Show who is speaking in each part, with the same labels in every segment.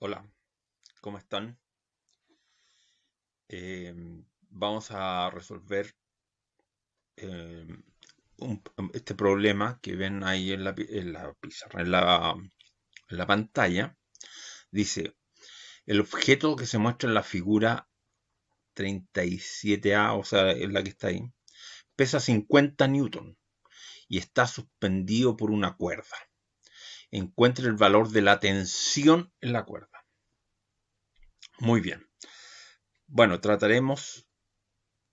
Speaker 1: Hola, ¿cómo están? Vamos a resolver eh, este problema que ven ahí en la pizarra, en la pantalla. Dice, el objeto que se muestra en la figura 37A, o sea, es la que está ahí, pesa 50 newton y está suspendido por una cuerda. Encuentre el valor de la tensión en la cuerda. Muy bien. Bueno, trataremos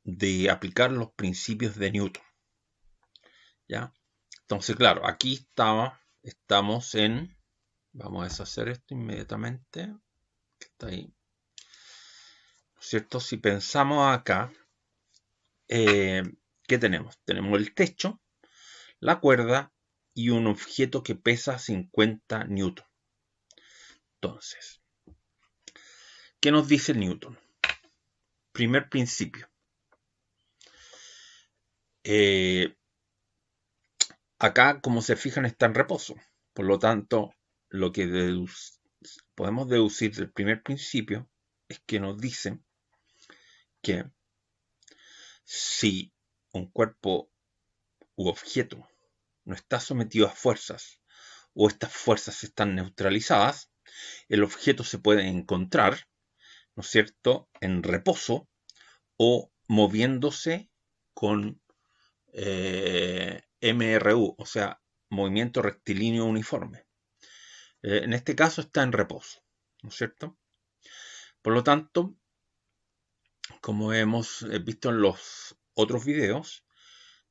Speaker 1: de aplicar los principios de Newton. ¿Ya? Entonces, claro, aquí estamos en, vamos a deshacer esto inmediatamente, que está ahí, ¿no es cierto? Si pensamos acá, eh, ¿qué tenemos? Tenemos el techo, la cuerda y un objeto que pesa 50 newton. Entonces, ¿qué nos dice Newton? Primer principio. Eh, Acá, como se fijan, está en reposo. Por lo tanto, lo que podemos deducir del primer principio es que nos dice que si un cuerpo u objeto no está sometido a fuerzas o estas fuerzas están neutralizadas, el objeto se puede encontrar, ¿no es cierto?, en reposo o moviéndose con MRU, o sea, movimiento rectilíneo uniforme. En este caso está en reposo, ¿no es cierto? Por lo tanto, como hemos visto en los otros videos,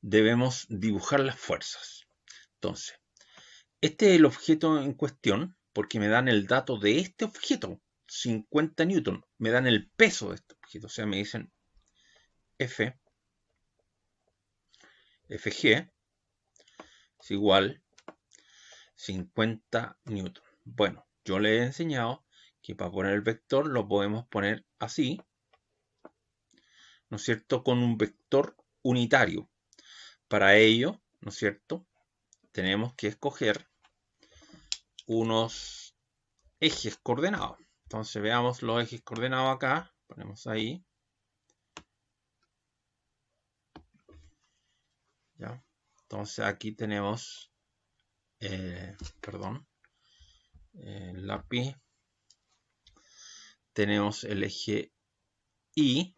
Speaker 1: debemos dibujar las fuerzas. Entonces, este es el objeto en cuestión porque me dan el dato de este objeto, 50 newton, me dan el peso de este objeto, o sea, me dicen Fg es igual 50 newton. Bueno, yo le he enseñado que para poner el vector lo podemos poner así, ¿no es cierto?, con un vector unitario. Para ello, ¿no es cierto?, tenemos que escoger unos ejes coordenados. Entonces veamos los ejes coordenados acá, ponemos ahí, ¿ya? Entonces aquí tenemos, perdón, el lápiz, tenemos el eje Y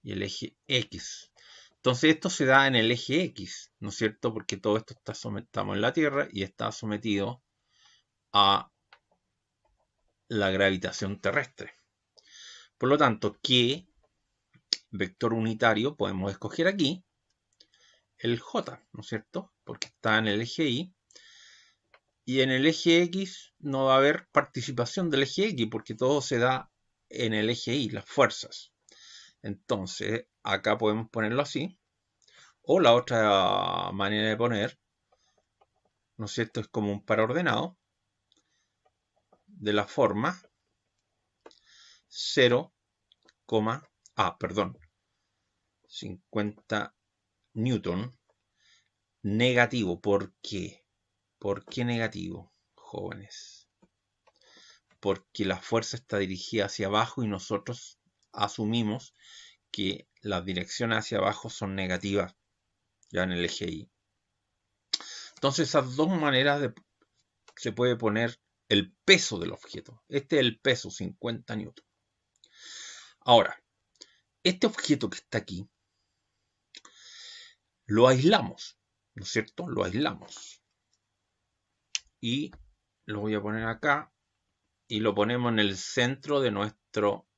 Speaker 1: y el eje X. Entonces esto se da en el eje X, ¿no es cierto? Porque todo esto estamos en la Tierra y está sometido a la gravitación terrestre. Por lo tanto, ¿qué vector unitario podemos escoger aquí? El J, ¿no es cierto? Porque está en el eje Y. Y en el eje X no va a haber participación del eje X porque todo se da en el eje Y, las fuerzas. Entonces, acá podemos ponerlo así. O la otra manera de poner, ¿no es cierto? Es como un par ordenado de la forma 0, perdón, 50 newton negativo. ¿Por qué? ¿Por qué negativo, jóvenes? Porque la fuerza está dirigida hacia abajo y nosotros asumimos que las direcciones hacia abajo son negativas ya en el eje Y. Entonces esas dos maneras se puede poner el peso del objeto. Este es el peso, 50 newton. Ahora, este objeto que está aquí, lo aislamos, ¿no es cierto? Lo aislamos. Y lo voy a poner acá y lo ponemos en el centro de nuestro,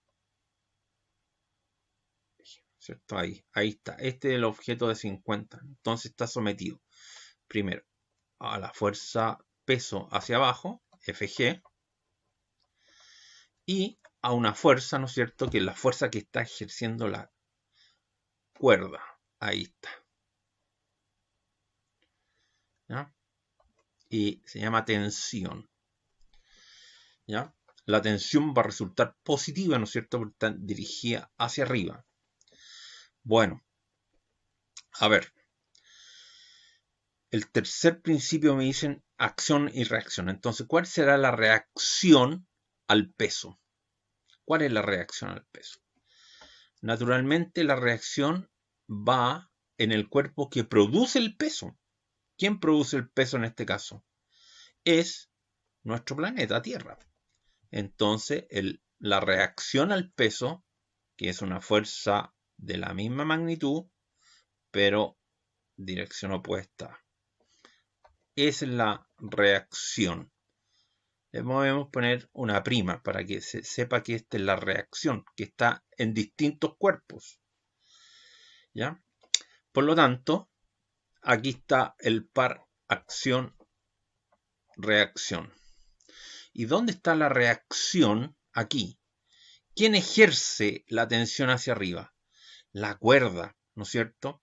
Speaker 1: ¿cierto? Ahí está. Este es el objeto de 50. Entonces está sometido, primero, a la fuerza peso hacia abajo, Fg, y a una fuerza, ¿no es cierto?, que es la fuerza que está ejerciendo la cuerda. Ahí está. ¿Ya? Y se llama tensión. ¿Ya? La tensión va a resultar positiva, ¿no es cierto?, porque está dirigida hacia arriba. Bueno, a ver. el tercer principio me dicen acción y reacción. Entonces, ¿cuál será la reacción al peso? ¿Cuál es la reacción al peso? Naturalmente, la reacción va en el cuerpo que produce el peso. ¿Quién produce el peso en este caso? Es nuestro planeta Tierra. Entonces, la reacción al peso, que es una fuerza de la misma magnitud, pero dirección opuesta, es la reacción. Le podemos poner una prima para que se sepa que esta es la reacción, que está en distintos cuerpos. ¿Ya? Por lo tanto, aquí está el par acción-reacción. ¿Y dónde está la reacción? Aquí. ¿Quién ejerce la tensión hacia arriba? La cuerda, ¿no es cierto?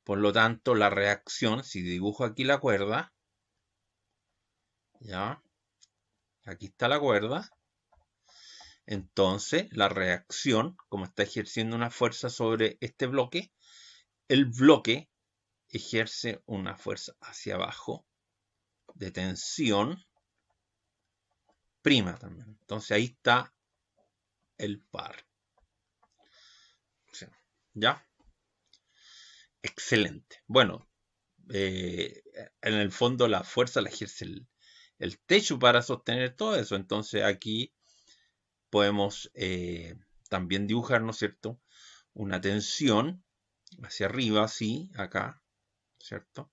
Speaker 1: Por lo tanto, la reacción, si dibujo aquí la cuerda, ¿ya? Aquí está la cuerda. Entonces, la reacción, como está ejerciendo una fuerza sobre este bloque, el bloque ejerce una fuerza hacia abajo de tensión prima también. Entonces, ahí está el par. ¿Ya? Excelente. Bueno, en el fondo la fuerza la ejerce el techo para sostener todo eso. Entonces, aquí podemos también dibujar, ¿no es cierto?, una tensión hacia arriba, así, acá, ¿cierto?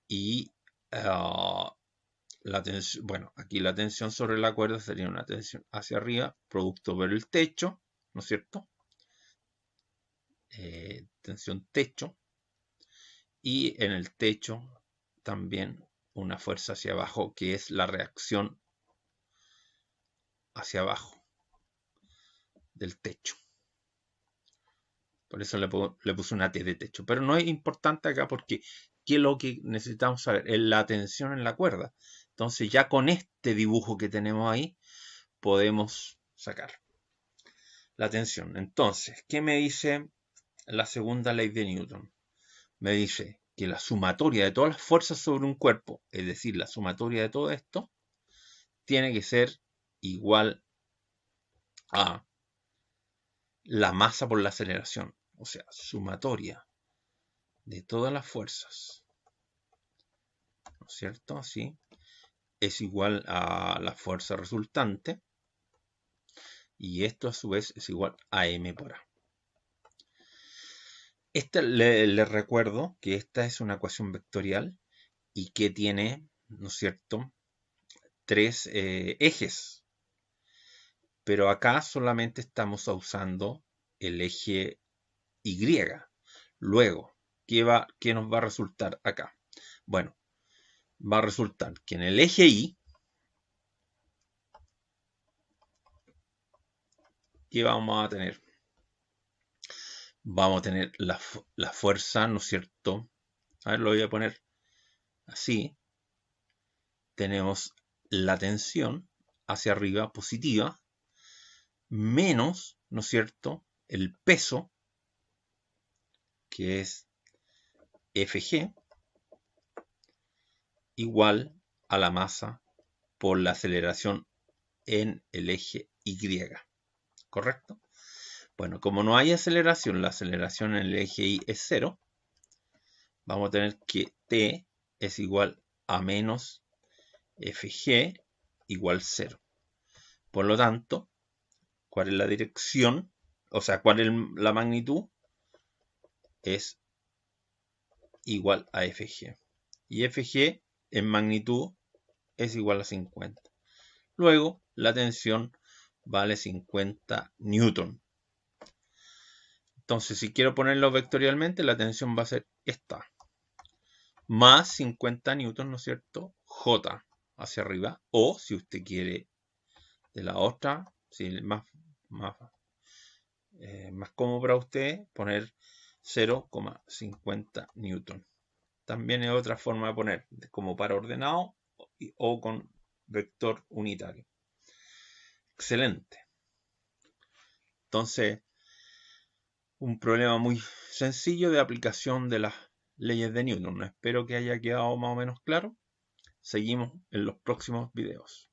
Speaker 1: Y la tensión, bueno, aquí la tensión sobre la cuerda sería una tensión hacia arriba, producto por el techo, ¿no es cierto? Tensión techo. Y en el techo también una fuerza hacia abajo, que es la reacción hacia abajo del techo. Por eso le puse una T de techo. Pero no es importante acá porque ¿qué es lo que necesitamos saber? Es la tensión en la cuerda. Entonces ya con este dibujo que tenemos ahí podemos sacar la tensión. Entonces, ¿qué me dice la segunda ley de Newton? Me dice que la sumatoria de todas las fuerzas sobre un cuerpo, es decir, la sumatoria de todo esto, tiene que ser igual a la masa por la aceleración. O sea, sumatoria de todas las fuerzas, ¿no es cierto? Así es igual a la fuerza resultante. Y esto a su vez es igual a m por a. Le recuerdo que esta es una ecuación vectorial y que tiene, ¿no es cierto?, tres ejes. Pero acá solamente estamos usando el eje Y. Luego, ¿qué nos va a resultar acá? Bueno, va a resultar que en el eje Y, ¿qué vamos a tener? Vamos a tener la fuerza, ¿no es cierto? A ver, lo voy a poner así. Tenemos la tensión hacia arriba positiva, menos, ¿no es cierto?, el peso, que es Fg, igual a la masa por la aceleración en el eje Y. ¿Correcto? Bueno, como no hay aceleración, la aceleración en el eje Y es 0, vamos a tener que T es igual a menos Fg igual 0. Por lo tanto, ¿cuál es la dirección? O sea, ¿cuál es la magnitud? Es igual a Fg. Y Fg en magnitud es igual a 50. Luego, la tensión vale 50 newton. Entonces, si quiero ponerlo vectorialmente, la tensión va a ser esta. Más 50 newton, ¿no es cierto? J hacia arriba. O, si usted quiere de la otra, si es más cómodo para usted, poner 0,50 newton. También es otra forma de poner, como para ordenado o con vector unitario. Excelente. Entonces, un problema muy sencillo de aplicación de las leyes de Newton. Espero que haya quedado más o menos claro. Seguimos en los próximos videos.